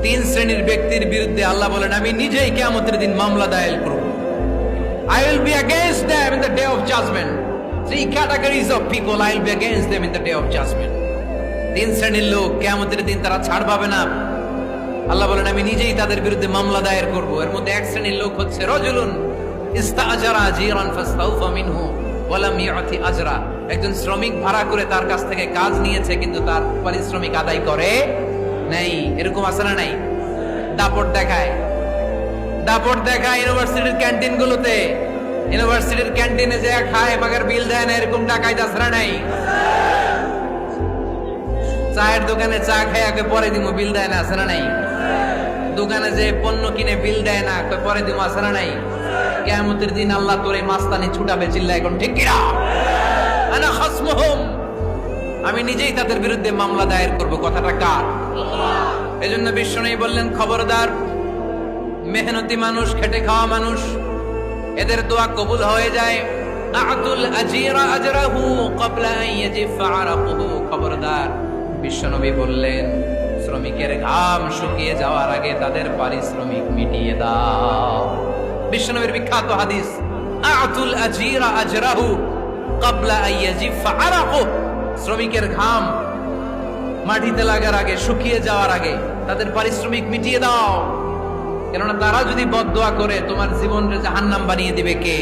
তিন শ্রেণীর ব্যক্তির বিরুদ্ধে আল্লাহ বলেন আমি নিজেই কিয়ামতের দিন মামলা দায়ের করব। I will be against them in the day of judgment. Three categories of people I will be against them in the day of judgment. তিন শ্রেণীর লোক কিয়ামতের দিন তারা ছাড় পাবে না। আল্লাহ বলেন আমি নিজেই তাদের বিরুদ্ধে মামলা দায়ের করব। এর মধ্যে এক শ্রেণীর লোক হচ্ছে রাজুলুন ইস্তাআজারা জিরান ফাস্তাউফা মিনহু ওয়া লাম ইউতি আজরা। একজন শ্রমিক ভাড়া করে তার কাছ থেকে কাজ নিয়েছে কিন্তু তার পারিশ্রমিক আদায় করে নাই। এরকম আছে না নাই? দাপট দেখায় ইউনিভার্সিটির ক্যান্টিন গুলোতে, ইউনিভার্সিটির ক্যান্টিনে যে খায় মাগার বিল দেয় না, এরকম টাকায় দাসরা নাই। চায়ের দোকানে চা খায় আগে পরে দিমু বিল দেয় না, আছে না নাই? দোকানে যে পণ্য কিনে বিল দেয় না, পরে দিমু, আছে না নাই? কিয়ামতের দিন আল্লাহ তোরে মাস্তানি ছুটাবে, চিল্লা এখন ঠিক কিনা? আনা খাসমুহুম, আমি নিজেই তাদের বিরুদ্ধে মামলা দায়ের করব। কথাটা কার? এজন্য বিশ্বনবী বললেন খবরদার, মেহনতি মানুষ, খেটে খাওয়া মানুষ, এদের দোয়া কবুল হয়ে যায়। আতুল আজিরা আজরাহু ক্বাবলা আন ইয়াজিফা আরাকুহু। খবরদার, বিশ্বনবী বললেন শ্রমিকের ঘাম শুকিয়ে যাওয়ার আগে তাদের পারিশ্রমিক মিটিয়ে দাও। বিশ্বনবীর বিখ্যাত হাদিস, আতুল আজিরা আজরাহু ক্বাবলা আন ইয়াজিফা আরাকুহু। শ্রমিকের ঘাম মাটিতে লাগার আগে, শুকিয়ে যাওয়ার আগে তাদের পারিশ্রমিক মিটিয়ে দাও। কেননা তারা যদি বদদোয়া করে তোমার জীবনকে জাহান্নাম বানিয়ে দিবে কে?